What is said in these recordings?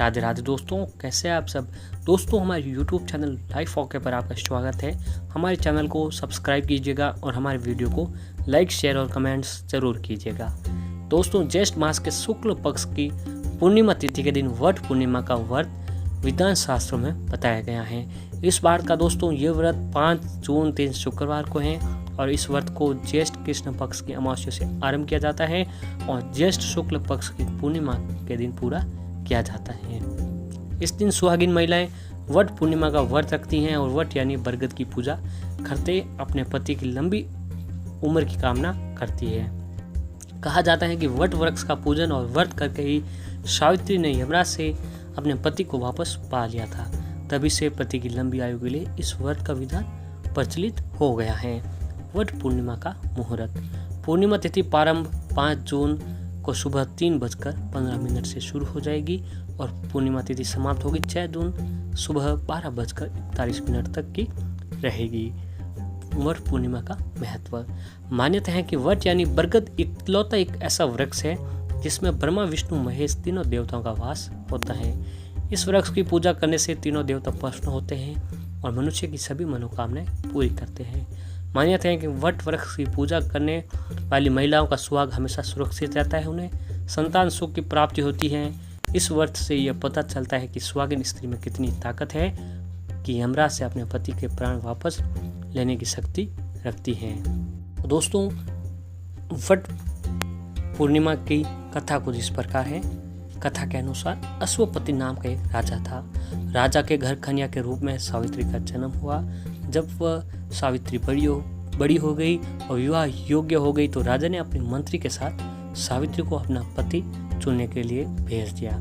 राधे राधे दोस्तों, कैसे हैं आप सब। दोस्तों, हमारे YouTube चैनल लाइफ ओके पर आपका स्वागत है। हमारे चैनल को सब्सक्राइब कीजिएगा और हमारे वीडियो को लाइक, शेयर और कमेंट्स जरूर कीजिएगा। दोस्तों, ज्येष्ठ मास के शुक्ल पक्ष की पूर्णिमा तिथि के दिन वट पूर्णिमा का व्रत विधान शास्त्रों में बताया गया है। इस बार का दोस्तों ये व्रत 5 जून 3 शुक्रवार को है और इस व्रत को ज्येष्ठ कृष्ण पक्ष की अमावस्या से आरंभ किया जाता है और ज्येष्ठ शुक्ल पक्ष की पूर्णिमा के दिन पूरा किया जाता है। इस दिन सुहागिन महिलाएं वट पूर्णिमा का व्रत रखती हैं और वट यानी बरगद की पूजा करते अपने पति की लंबी उम्र की कामना करती है। कहा जाता है कि वट वृक्ष का पूजन और व्रत करके ही सावित्री ने यमराज से अपने पति को वापस पा लिया था। तभी से पति की लंबी आयु के लिए इस व्रत का विधान प्रचलित हो गया है। वट पूर्णिमा का मुहूर्त। पूर्णिमा तिथि प्रारंभ 5 जून को सुबह 3:15 से शुरू हो जाएगी और पूर्णिमा तिथि समाप्त होगी 6 जून सुबह 12:41 तक की रहेगी। वट पूर्णिमा का महत्व। मान्यता है कि वट यानी बरगद इकलौता एक ऐसा वृक्ष है जिसमें ब्रह्मा, विष्णु, महेश तीनों देवताओं का वास होता है। इस वृक्ष की पूजा करने से तीनों देवता प्रसन्न होते हैं और मनुष्य की सभी मनोकामनाएं पूरी करते हैं। मान्यता है कि वट वृक्ष की पूजा करने वाली महिलाओं का सुहाग हमेशा सुरक्षित रहता है, उन्हें संतान सुख की प्राप्ति होती है। इस व्रत से यह पता चलता है कि सुहागिन स्त्री में कितनी ताकत है कि यमराज से अपने पति के प्राण वापस लेने की शक्ति रखती है। दोस्तों, वट पूर्णिमा की कथा कुछ इस प्रकार है। कथा के अनुसार अश्वपति नाम का एक राजा था। राजा के घर कन्या के रूप में सावित्री का जन्म हुआ। जब वह सावित्री बड़ी हो गई और विवाह योग्य हो गई तो राजा ने अपने मंत्री के साथ सावित्री को अपना पति चुनने के लिए भेज दिया।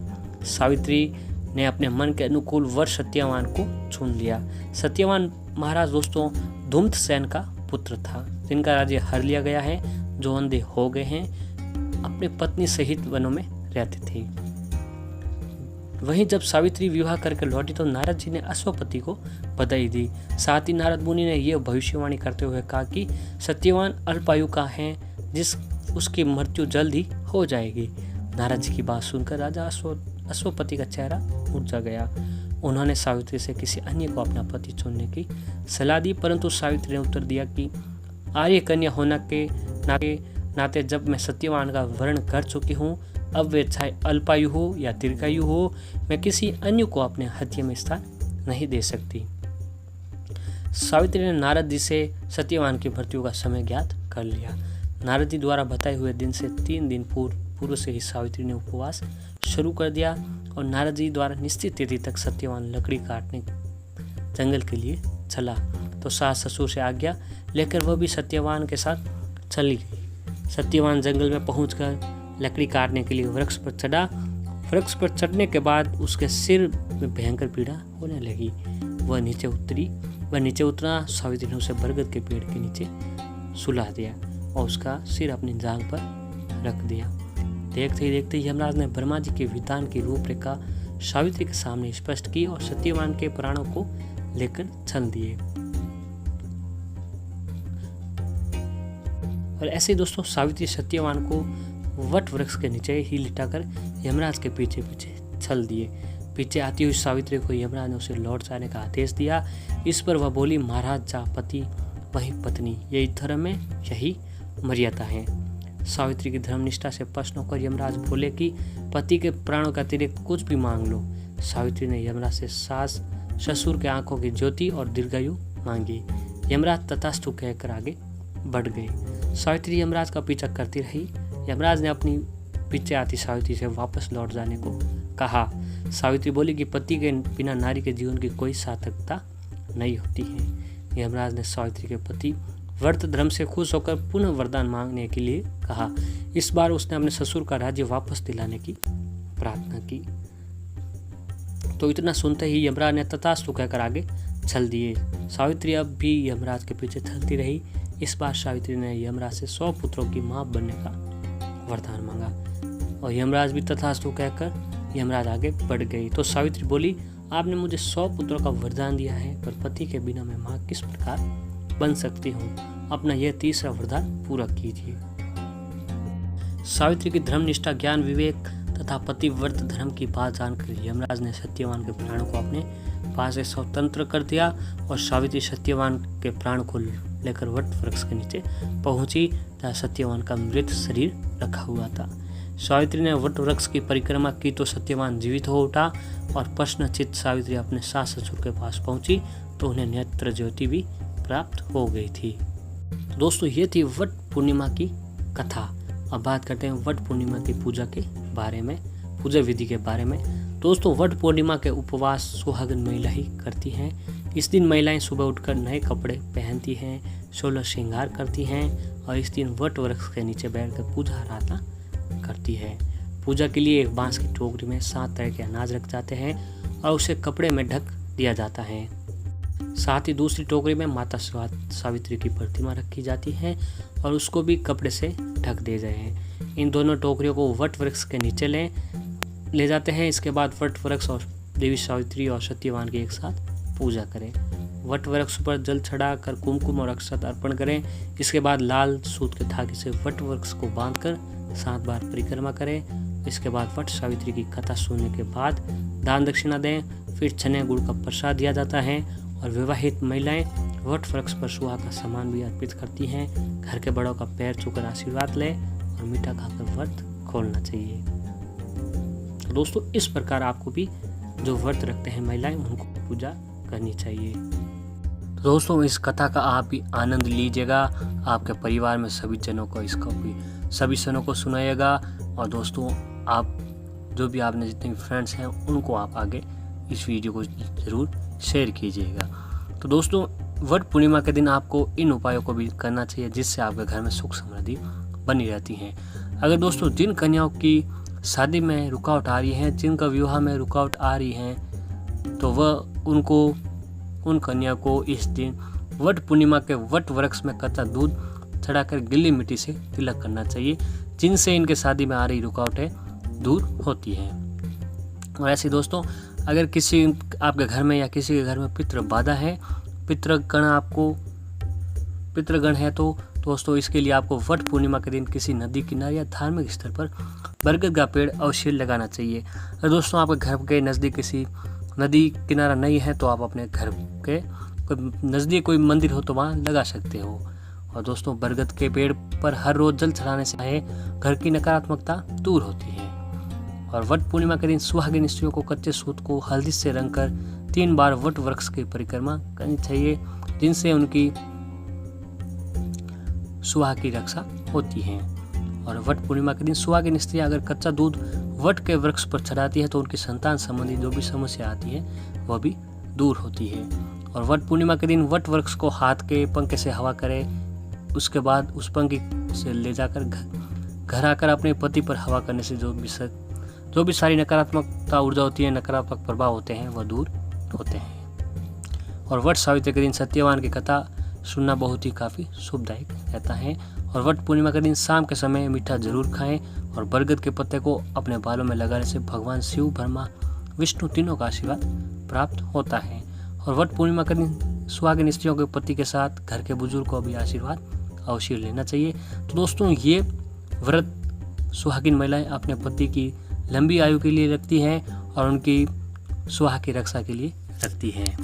सावित्री ने अपने मन के अनुकूल वर सत्यवान को चुन लिया। सत्यवान महाराज दोस्तों धूम्रसेन का पुत्र था, जिनका राज्य हर लिया गया है, जो अंधे हो गए हैं, अपने पत्नी सहित वनों में रहते थे। वहीं जब सावित्री विवाह करके लौटी तो नारद जी ने अश्वपति को बधाई दी। साथ ही नारद मुनि ने यह भविष्यवाणी करते हुए कहा कि सत्यवान अल्पायु का है, जिस उसकी मृत्यु जल्द ही हो जाएगी। नारद जी की बात सुनकर राजा अश्वपति का चेहरा मुरझा गया। उन्होंने सावित्री से किसी अन्य को अपना पति चुनने की सलाह दी, परंतु सावित्री ने उत्तर दिया कि आर्य कन्या होने के नाते जब मैं सत्यवान का वर्ण कर चुकी हूँ, अब वे चाहे अल्पायु हो या दीर्घायु हो, मैं किसी अन्य को अपने हृदय में स्थान नहीं दे सकती। सावित्री ने नारद जी से सत्यवान की मृत्यु का समय ज्ञात कर लिया। नारद जी द्वारा बताए हुए दिन से 3 दिन पूर्व से ही सावित्री ने उपवास शुरू कर दिया और नारद जी द्वारा निश्चित तिथि तक सत्यवान लकड़ी काटने जंगल के लिए चला तो सास ससुर से आज्ञा लेकर वह भी सत्यवान के साथ चली गई। सत्यवान जंगल में पहुंचकर लकड़ी काटने के लिए वृक्ष पर चढ़ा। वृक्ष पर चढ़ने के बाद उसके सिर में भयंकर पीड़ा होने लगी। वह नीचे उतरा। सावित्री ने उसे बरगद के पेड़ के नीचे सुला दिया और उसका सिर अपनी जांघ पर रख दिया। देखते ही देखते यमराज ने ब्रह्मा जी के विधान की रूपरेखा सावित्री के सामने स्पष्ट की और सत्यवान के प्राणों को लेकर चल दिए। और ऐसे दोस्तों सावित्री सत्यवान को वट वृक्ष के नीचे ही लिटाकर यमराज के पीछे पीछे चल दिए। पीछे आती हुई सावित्री को यमराज ने उसे लौट जाने का आदेश दिया। इस पर वह बोली, महाराज जा पति वही पत्नी, यही धर्म है, यही मर्यादा है। सावित्री की धर्मनिष्ठा से प्रश्न होकर यमराज बोले कि पति के प्राणों का अतिरिक्त कुछ भी मांग लो। सावित्री ने यमराज से सास ससुर के आंखों की ज्योति और दीर्घायु मांगी। यमराज तथास्तु कहकर आगे बढ़ गए। सावित्री यमराज का पीछा करती रही। यमराज ने अपनी पीछे आती सावित्री से वापस लौट जाने को कहा। सावित्री बोली कि पति के बिना नारी के जीवन की कोई सार्थकता नहीं होती है। यमराज ने सावित्री के पति व्रत धर्म से खुश होकर पुनः वरदान मांगने के लिए कहा। इस बार उसने अपने ससुर का राज्य वापस दिलाने की प्रार्थना की। तो इतना सुनते ही यमराज ने तथास्तु कहकर आगे चल दिए। सावित्री अब भी यमराज के पीछे चलती रही। इस बार सावित्री ने यमराज से 100 पुत्रों की मां बनने का वरदान मांगा और यमराज भी तथास्तु कहकर यमराज आगे बढ़ गई। तो सावित्री बोली, आपने मुझे 100 पुत्रों का वरदान दिया है, पर पति के बिना मैं मां किस प्रकार बन सकती हूँ? अपना यह तीसरा वरदान पूरा कीजिए। सावित्री की धर्मनिष्ठा, ज्ञान, विवेक तथा पतिव्रत धर्म की बात जानकर यमराज ने सत्यवान के प्राण को अपने पास से स्वतंत्र कर दिया और सावित्री सत्यवान के प्राण को लेकर वट वृक्ष के नीचे पहुंची तथा सत्यवान का मृत शरीर रखा हुआ था। सावित्री ने वट वृक्ष की परिक्रमा की तो सत्यवान जीवित हो उठा और प्रश्नचित्त सावित्री अपने सास ससुर के पास पहुंची तो उन्हें नेत्र ज्योति भी प्राप्त हो गई थी। दोस्तों, ये थी वट पूर्णिमा की कथा। अब बात करते हैं वट पूर्णिमा की पूजा के बारे में, पूजा विधि के बारे में। दोस्तों, वट पूर्णिमा के उपवास सुहागन महिला ही करती हैं। इस दिन महिलाएं सुबह उठकर नए कपड़े पहनती हैं, 16 श्रृंगार करती हैं और इस दिन वट वृक्ष के नीचे बैठकर पूजा आराधना करती है। पूजा के लिए एक बांस की टोकरी में 7 तरह के अनाज रख जाते हैं और उसे कपड़े में ढक दिया जाता है। साथ ही दूसरी टोकरी में माता सावित्री की प्रतिमा रखी जाती है और उसको भी कपड़े से ढक दिए गए हैं। इन दोनों टोकरियों को वट वृक्ष के नीचे ले जाते हैं। इसके बाद वट वृक्ष और देवी सावित्री और सत्यवान की एक साथ पूजा करें। वट वृक्ष पर जल चढ़ाकर कुमकुम और अक्षत अर्पण करें। इसके बाद लाल सूत के धागे से वट वृक्ष को बांधकर 7 बार परिक्रमा करें। इसके बाद वट सावित्री की कथा सुनने के बाद दान दक्षिणा दें। फिर चने गुड़ का प्रसाद दिया जाता है और विवाहित महिलाएं वट वृक्ष पर सुहाग का सामान भी अर्पित करती हैं। घर के बड़ों का पैर छूकर आशीर्वाद लें और मीठा खाकर व्रत खोलना चाहिए। तो दोस्तों, इस प्रकार आपको भी जो व्रत रखते हैं महिलाएं उनको पूजा करनी चाहिए। तो दोस्तों, इस कथा का आप भी आनंद लीजिएगा। आपके परिवार में सभी जनों को इसको भी सभी जनों को सुनाइएगा और दोस्तों, आप जो भी आपने जितने भी फ्रेंड्स हैं उनको आप आगे इस वीडियो को ज़रूर शेयर कीजिएगा। तो दोस्तों, वट पूर्णिमा के दिन आपको इन उपायों को भी करना चाहिए जिससे आपके घर में सुख समृद्धि बनी रहती है। अगर दोस्तों जिन कन्याओं की शादी में रुकावट आ रही है, जिनका विवाह में रुकावट आ रही है, तो वह उन कन्या को इस दिन वट पूर्णिमा के वट वृक्ष में कच्चा दूध चढ़ाकर गीली मिट्टी से तिलक करना चाहिए, जिनसे इनके शादी में आ रही रुकावटें दूर होती हैं। और ऐसे दोस्तों, अगर किसी आपके घर में या किसी के घर में पितृ बाधा है, पितृगण है, तो दोस्तों इसके लिए आपको वट पूर्णिमा के दिन किसी नदी किनारे या धार्मिक स्थल पर बरगद का पेड़ अवश्य लगाना चाहिए। अगर दोस्तों आपके घर के नज़दीक किसी नदी किनारा नहीं है तो आप अपने घर के नज़दीक कोई मंदिर हो तो वहाँ लगा सकते हो। और दोस्तों, बरगद के पेड़ पर हर रोज जल चढ़ाने से घर की नकारात्मकता दूर होती है। और वट पूर्णिमा के दिन सुहागिन स्त्रियों को कच्चे सूत को हल्दी से रंगकर 3 बार वट वृक्ष की परिक्रमा करनी चाहिए, जिनसे उनकी सुहाग की रक्षा होती है। और वट पूर्णिमा के दिन सुहागिन स्त्रियां अगर कच्चा दूध वट के वृक्ष पर चढ़ाती है तो उनकी संतान संबंधी जो भी समस्या आती है वह भी दूर होती है। और वट पूर्णिमा के दिन वट वृक्ष को हाथ के पंखे से हवा करें। उसके बाद उस पंखे से ले जाकर घर आकर अपने पति पर हवा करने से जो भी सारी नकारात्मकता ऊर्जा होती है, नकारात्मक प्रभाव होते हैं, वह दूर होते हैं। और वट सावित्री के दिन सत्यवान की कथा सुनना बहुत ही काफ़ी शुभदायक रहता है। और वट पूर्णिमा के दिन शाम के समय मीठा जरूर खाएं और बरगद के पत्ते को अपने बालों में लगाने से भगवान शिव, ब्रह्मा, विष्णु तीनों का आशीर्वाद प्राप्त होता है। और वट पूर्णिमा के दिन सुहागिन स्त्रियों के पति के साथ घर के बुजुर्ग को भी आशीर्वाद अवश्य लेना चाहिए। तो दोस्तों, ये व्रत सुहागिन महिलाएं अपने पति की लंबी आयु के लिए रखती हैं और उनकी सुहाग की रक्षा के लिए रखती हैं।